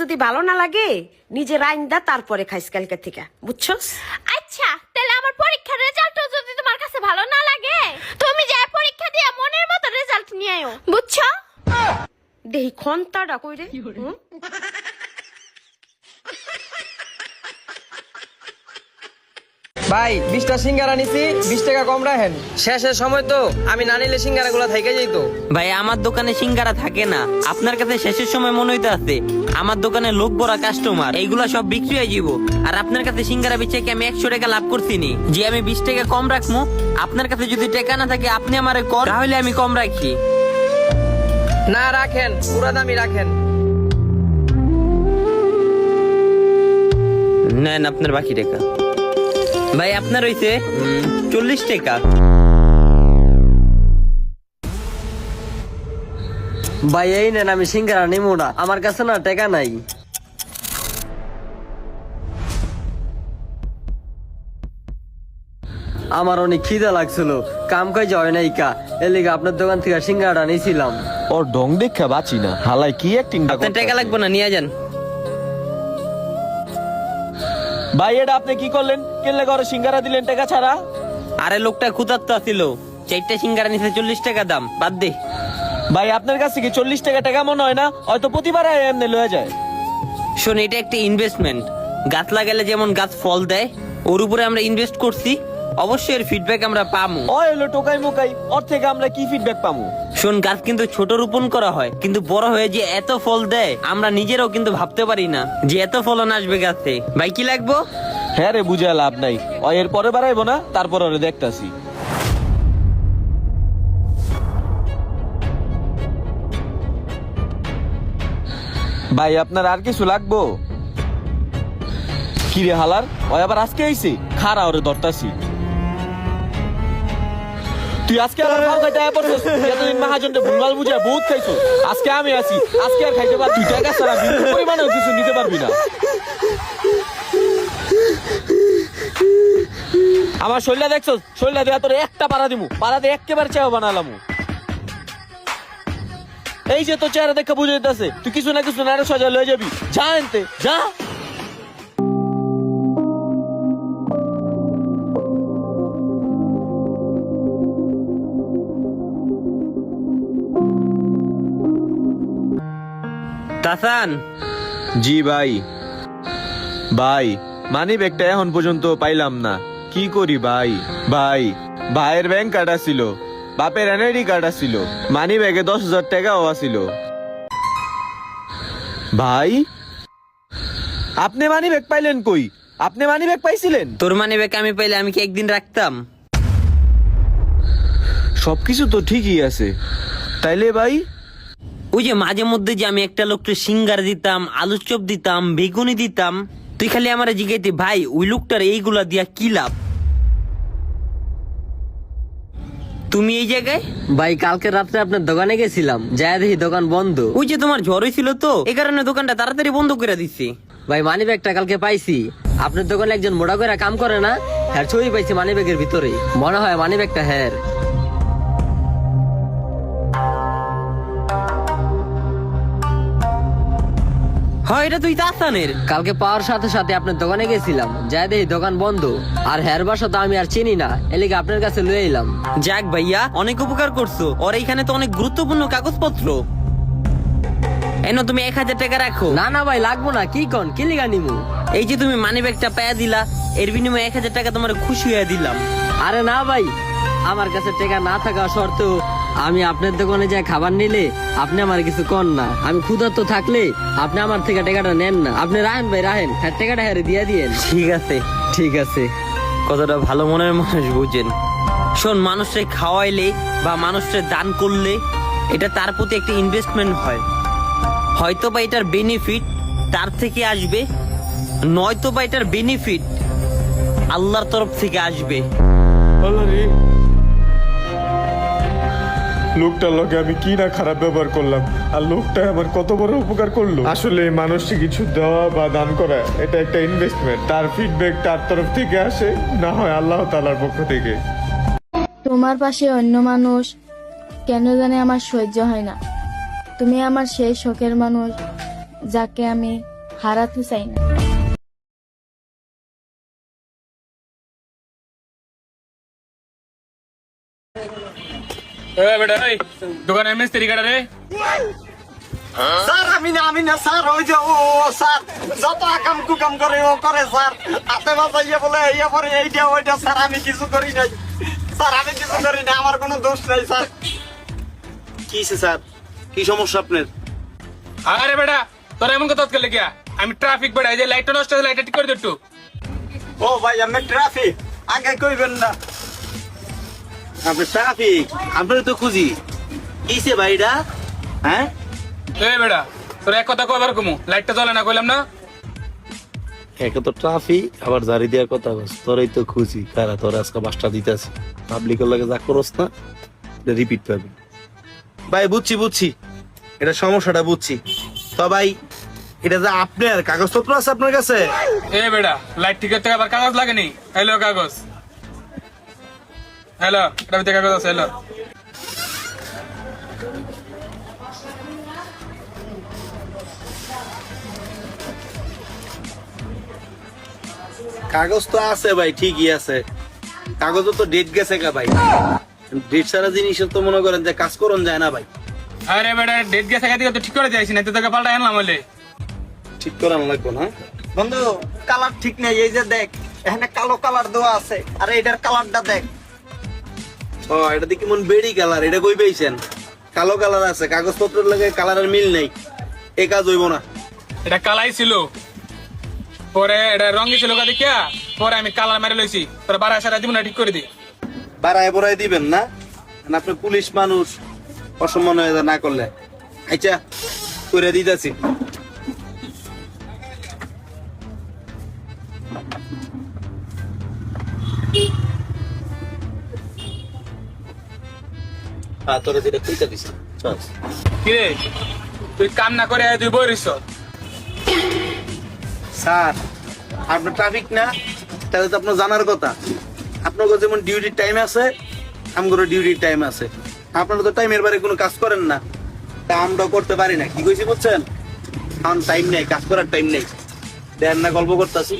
যদি ভালো না লাগে নিজে রাইন্দা তারপরে খাইস কালকে থেকে, বুঝছস? আচ্ছা তাহলে আমার পরীক্ষার রেজাল্ট যদি তোমার কাছে ভালো না লাগে, তুমি যে পরীক্ষা দিয়ে মনের মতো রেজাল্ট নিয়ে আয়ো, বুঝছো? দেহি খন্তাটা কই রে? ভাই 20টা সিঙ্গারা নিছি, 20 টাকা কম রাখেন। শেষের সময় তো আমি না নিলে সিঙ্গারা গুলা থেকে যাইতো। ভাই আমার দোকানে সিঙ্গারা থাকে না, আপনার কাছে শেষের সময় মনে হইতে আছে। আমার দোকানে লোক ভরা কাস্টমার, এইগুলা সব বিক্রি হয়ে যাবো। আর আপনার কাছে সিঙ্গারা বেচে কি আমি 100 টাকা লাভ করছি নি? যে আমি 20 টাকা কম রাখবো, আপনার কাছে যদি টাকা না থাকে আপনি আমারে কর, তাহলে আমি কম রাখি। না রাখেন, পুরা দামি রাখেন। নেন আপনার বাকি টাকা। ভাই আপনার হইছে 40 টাকা। ভাই এই নেন, আমি সিঙ্গারা নিমো না, আমার কাছে না টাকা নাই। আমার অনেক খিদা লাগছিল, কাম কাজ হয় নাই কা, এর লিগে আপনার দোকান থেকে সিঙ্গারাটা নিয়েছিলাম। ওর ঢং দেখা বাঁচি না, হালাই কি অ্যাক্টিং। আপনার টাকা লাগবে না, নিয়ে যান। ভাই এটা আপনি কি করলেন? কেলে করে সিঙ্গারা দিলেন টাকা ছাড়া? আরে লোকটা ক্ষুধার্ত ছিল, 4টা সিঙ্গারা নিছে 40 টাকা দাম, বাদ দে। ভাই আপনার কাছে কি 40 টাকা টাকা মনে হয় না? হয়তো প্রতিবার এমনি লয়ে যায়। শোন, এটা একটা ইনভেস্টমেন্ট। গাছ লাগালে যেমন গাছ ফল দেয়, ওর উপরে আমরা ইনভেস্ট করছি, অবশ্যই এর ফিডব্যাক আমরা পাবো। ও এলো টোকাই মোকাই, ওর থেকে আমরা কি ফিডব্যাক পাবো? শোন, গাছ কিন্তু ছোট রোপণ করা হয়, কিন্তু বড় হয়ে যে এত ফল দেয় আমরা নিজেরাও কিন্তু ভাবতে পারি না যে এত ফলন আসবে গাছে। ভাই কি লাগবো? হ্যাঁ রে, বুঝে লাভ নাই। ও এর পরে বাড়াইবো না, তারপর ওরে দেখতাছি। ভাই আপনার আর কিছু লাগবো? কি রে হালার, ওই আবার আজকে আইছে? খারা ওরে ধরতাছি। তুই আজকে আবার খাও খাইতে আয়া পড়ছস? এতদিন মহাজনকে ভুলভাল বুঝা বহুত খাইছস। আজকে আমি আছি, আজকে আর খাইতে পারবি? তুই টাকা ছাড়া বিন্দু পরিমাণেও কিছু নিতে পারবি না। আমার শরীরটা দেখছস? শরীরটা দেয়া তোর একটা পাড়া দিমু, পাড়া দিয়ে একেবারে চেহারা বানালামু। এই যে তোর চেহারা দেখে বুঝে যেতেছে তুই কিছু না কিছু নারে সজা লয়ে যাবি। যা এনতে যা। তাসান, জি ভাই। ভাই মানি ব্যাগটা এখন পর্যন্ত পাইলাম না, কি করি ভাই? ভাই ভাইয়ের ব্যাংক কার্ড ছিল, বাপের এনআইডি কার্ড ছিল, মানি ব্যাগে 10,000 টাকাও আছিল। ভাই আপনি মানি ব্যাগ পাইলেন কই? আপনি মানি ব্যাগ পাইছিলেন? তোর মানি ব্যাগ আমি পাইলে আমি কি একদিন রাখতাম? সবকিছু তো ঠিকই আছে, তাইলে ভাই? ওই যে মাঝে মধ্যে যে আমি একটা লোকটা সিঙ্গার দিতাম, আলুর চপ দিতাম, বেগুনি দিতাম, তুই খালি আমার জিজ্ঞাসা, ভাই ওই লোকটার এইগুলা দিয়া কি লাভ? তুমি এই জায়গায়? ভাই কালকে রাত্রে আপনার দোকানে গেছিলাম, যাই দেখি দোকান বন্ধ। ওই যে তোমার ঝড় হয়েছিল তো, এই কারণে দোকানটা তাড়াতাড়ি বন্ধ করে দিচ্ছি। ভাই মানি ব্যাগটা কালকে পাইছি, আপনার দোকানে একজন মোটা করে কাম করে না, হ্যাঁ ছবি পাইছি মানি ব্যাগের ভিতরে, মনে হয় মানি ব্যাগটা হ্যাঁ। হয় এটা তুই তাসানের? কালকে পাওয়ার সাথে সাথে আপনার দোকানে গেছিলাম, যাই দেখি দোকান বন্ধ, আর হের বাসা তো আমি আর চিনি না, এলিগে আপনার কাছে লয়ে এলাম। যাক ভাইয়া, অনেক উপকার করছো। ওর এইখানে তো অনেক গুরুত্বপূর্ণ কাগজপত্র। এনো তুমি 1000 টাকা রাখো। না না ভাই লাগবো না, কি কন, কি লিগা নিমু? এই যে তুমি মানি ব্যাগটা পায়া দিলা, এর বিনিময়ে 1000 টাকা তোমার খুশি হয়ে দিলাম। আরে না ভাই, আমার কাছে টাকা না থাকা সত্ত্বেও আমি আপনার দোকানে যাই খাবার নিলে আপনি আমার কিছু কন না। আমি ক্ষুধার্ত থাকলে আপনি আমার থেকে টাকাটা নেন না। আপনি রাহেন ভাই রাহেন, হ্যাঁ টাকাটা হ্যাঁ দিয়ে দিয়েন। ঠিক আছে ঠিক আছে। কতটা ভালো মনের মানুষ বুঝেন। শোন, মানুষকে খাওয়াইলে বা মানুষকে দান করলে এটা তার প্রতি একটা ইনভেস্টমেন্ট হয়। হয়তো বা এটার বেনিফিট তার থেকে আসবে, নয়তো বা এটার বেনিফিট আল্লাহর তরফ থেকে আসবে। লোকটার লগে আমি কি না খারাপ ব্যবহার করলাম, আর লোকটা আমার কত বড় উপকার করলো। আসলে মানুষকে কিছু দেওয়া বা দান করা এটা একটা ইনভেস্টমেন্ট, তার ফিডব্যাক তার তরফ থেকে আসে, না হয় আল্লাহ তাআলার পক্ষ থেকে। তোমার পাশে অন্য মানুষ কেন জানে আমার সহ্য হয় না। তুমি আমার সেই শখের মানুষ যাকে আমি হারাতে চাই না। বেটা এই দোকানে মিস্ত্রি কাটা রে। স্যার আমি না স্যার, ওই যে ও স্যার যত আকাম কুকাম করে ও করে স্যার, হাতে বাজাইয়া বলে ইয়া পরে এইটা ওইটা। স্যার আমি কিছু করি নাই স্যার, আমি কিছু করি না, আমার কোনো দোষ নাই স্যার। কি স্যার, কি সমস্যা আপনার? আরে বেটা তোর এমন কথা করলে কি? আমি ট্রাফিক বেটা, এই যে লাইটটা নষ্ট হয়েছে, লাইটটা ঠিক করে দে একটু। ও ভাই আমি ট্রাফিক, আগে কইবেন না। আপনি ট্রাফিক, আপনার তো খুঁজি কিসে ভাইটা? হ্যাঁ এই বেটা তোর এক কথা কবার কমু, লাইটটা জ্বলে না কইলাম না? একে তো ট্রাফিক, আবার জারি দেওয়ার কথা বস। তোরই তো খুঁজি কারা, তোর আজকে বাসটা দিতেছি। পাবলিকের লাগে যা করস না রিপিট পাবি। ভাই বুঝছি এটা সমস্যাটা বুঝছি। তো ভাই এটা যে আপনার কাগজপত্র আছে আপনার কাছে? এ বেটা লাইট ঠিক করতে আবার কাগজ লাগেনি? হ্যালো কাগজ, হ্যালো এটা ভিতরে কাগজ আছে। হ্যালো কাগজ তো আছে ভাই, ঠিকই আছে। কাগজও তো ডেট গেছে গা ভাই। ডেট সারা জিনিস তো মনে করেন যে কাজ করন যায় না ভাই। আরে বেটা ডেট গেছে খাইতে তো ঠিক করে যাইছি না, তো তোকে পাল্টা আনলাম বলে। ঠিক করানো লাগবে না? বন্ধু কালার ঠিক নেই, এই যে দেখ এখানে কালো কালার দেওয়া আছে, আর এটার কালারটা দেখ। ও এটা দেখি মন বেড়ি কালার, এটা কই পেয়েছেন? কালো কালার আছে, কাগজপত্রের লাগে কালারের মিল নেই, এ কাজ হইব না। এটা কালাই ছিল, পরে এটা রঙই ছিল গা দেখিয়া, পরে আমি কালার মেরে লইছি, পরে বারা সারা দিব না ঠিক করে দি। বাড়ায় বড়াই দিবেন না, না আপনি পুলিশ মানুষ, অসম্মান হয়ে না করলে। আচ্ছা করে দিতেছি। তোরা যেটা কইতা দিছি চল। কিরে তুই কাম না করে তুই বই রইছ? স্যার আপনার ট্রাফিক না, তাহলে তো আপনার জানার কথা। আপনার যেমন ডিউটির টাইম আছে, আমগুলো ডিউটির টাইম আছে। আপনারা তো টাইমের বাইরে কোনো কাজ করেন না, তা আমরাও করতে পারি না। কি কইছি বুঝছেন? এখন টাইম নেই, কাজ করার টাইম নেই। দেন না গল্প করতেছি।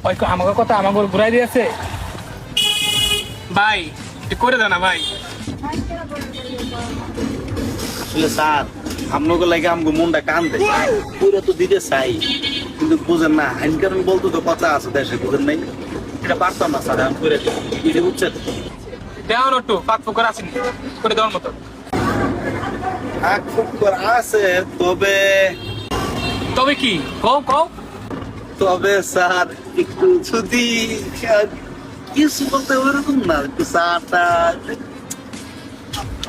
ওই আমাকে কথা আমাকে ঘুরাই দিয়েছে ভাই, তুই করে দাও না ভাই। আসলে স্যার আপনাকে লাগে আমগো মনটা কান্দে, পুরো তো দিতে চাই, কিন্তু বুঝেন না। আইন কারণ বলতো তো কথা আছে দেশে, বুঝেন নাই? এটা পারতাম না স্যার, আমি করে দিই, বুঝছেন? দেওয়ার একটু পাক ফুকর আসেনি করে দেওয়ার মতো। আগ খুব করে আছে, তবে তবে কি কও কও? তবে স্যার একটু যদি কিছু বলতে ওরকম না, একটু চাটা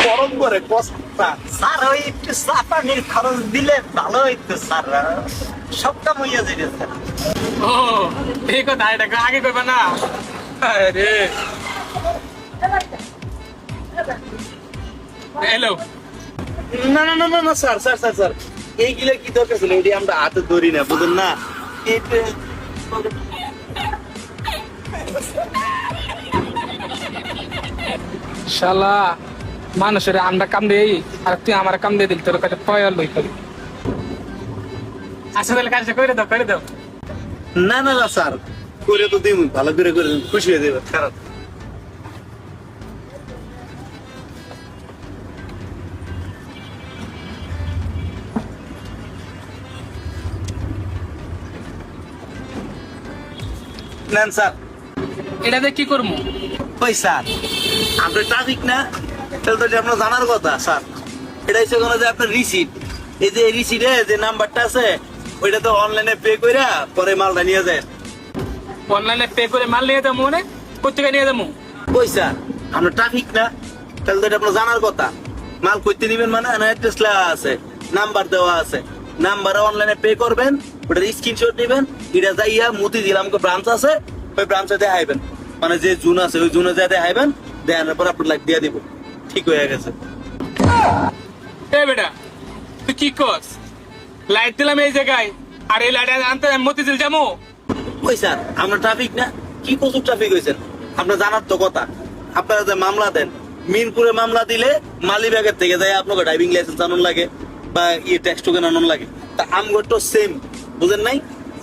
গরম করে কষ্টা। স্যার ওই একটু চা পানির খরচ দিলে ভালো হইতো স্যার, সব কাম হইয়া যাবে স্যার। ও এই কথা, এটা আগে কইবা না? আরে হ্যালো না না না না না স্যার স্যার স্যার স্যার এইগুলা কি দরকার ছিল? এটি আমরা হাতে ধরি না, বুঝেন না? শালা মানুষের আমরা কাম দেই আর তুই আমার কাম দিয়ে দিল, তোর কাছে পয়ল লই করি। আচ্ছা তাহলে কাজটা করে দাও, করে দাও। না না না স্যার, করে তো দিন, ভালো করে করে দিন, খুশি হয়ে যাবে। খারাপ নেন স্যার। এটাতে কি করবো? ওই স্যার আপনার ট্রাফিক না, তাহলে তো এটা আপনার জানার কথা স্যার। এটা হচ্ছে কোনো যে আপনার রিসিট, এই যে রিসিটে যে নাম্বারটা আছে ওইটা তো অনলাইনে পে কইরা পরে মালটা নিয়ে যায়। অনলাইনে পে করে মাল নিয়ে যাবো মানে কোথেকে নিয়ে যাবো? ওই স্যার আপনার ট্রাফিক না, তাহলে তো এটা আপনার জানার কথা। মাল কইতে নিবেন মানে অ্যাড্রেস লেখা আছে, নাম্বার দেওয়া আছে, নাম্বারে অনলাইনে পে করবেন, ওটার স্ক্রিনশট নেবেন, এটা যাইয়া মতি দিলাম ব্রাঞ্চ আছে, ওই ব্রাঞ্চে দেখাইবেন, মানে যে জুন আছে ওই জুনে যা দেখাইবেন, দেখানোর পর আপনার লাইট দিয়ে দিব। ঠিক হয়ে গেছে। এ বেটা তুই কি করস? লাইট দিলাম এই জায়গায়, আর এই লাইট আনতে আমি মতিঝিল যাবো? ওই স্যার আপনার ট্রাফিক না, কি প্রচুর ট্রাফিক হয়েছেন, আপনার জানার তো কথা। আপনারা যে মামলা দেন, মিরপুরে মামলা দিলে মালিবাগের থেকে যায় আপনাকে ড্রাইভিং লাইসেন্স আনুন লাগে, বা ট্যাক্স টোকেন আনন্দ লাগে, তা আমগো তো সেম, বুঝেন নাই?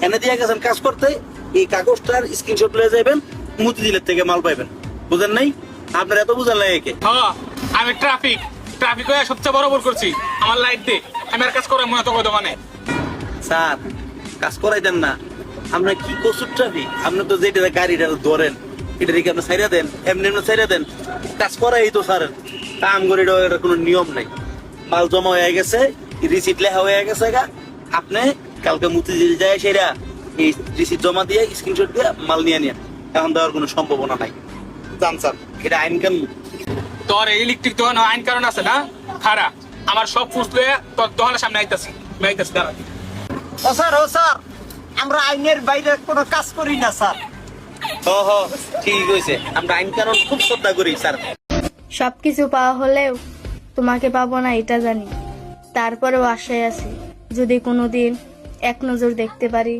এনে দিয়ে গেছেন কাজ করতে, এই কাগজটার স্ক্রিনশট লয়ে যাবেন, মতিঝিলের থেকে মাল পাইবেন, বুঝেন নাই? আপনার এত বুঝেন লাগে একে। হ্যাঁ আমি ট্রাফিক হয়ে সবচেয়ে বড় ভুল করছি, আমার লাইট দে, আমি আর কাজ করার মনে তো দোকানে। স্যার কাজ করাই দেন না, আপনার কি কসুর ট্রাফিক? আপনি তো যেটা গাড়িটা ধরেন এটা রেখে আপনি ছাইরা দেন, এমনি এমনি ছাইরা দেন, কাজ করাই তো স্যার। কাম করে এটা কোনো নিয়ম নাই, মাল জমা হয়ে গেছে, রিসিট লেখা হয়ে গেছে গা, আপনি কালকে মতিঝিল যায় সেরা এই রিসিট জমা দিয়ে স্ক্রিনশট দিয়ে মাল নিয়ে নিয়ে, এখন দেওয়ার কোনো সম্ভাবনা নাই। জান স্যার এটা আইন কানুন। তোর ইলেকট্রিক দোকান আইন কারণ আছে না, খারাপ আমার সব ফুস লয়ে তোর দোকানের সামনে আইতাছি দাঁড়া। ও স্যার আমরা আইনের বাইরে কোনো কাজ করি না স্যার। ঠিক হয়েছে, আমরা আইন কানুন খুব শ্রদ্ধা করি স্যার। সবকিছু পাওয়া হলেও তোমাকে পাবো না এটা জানি, তারপরেও আশায় আছি যদি কোনোদিন এক নজর দেখতে পারি।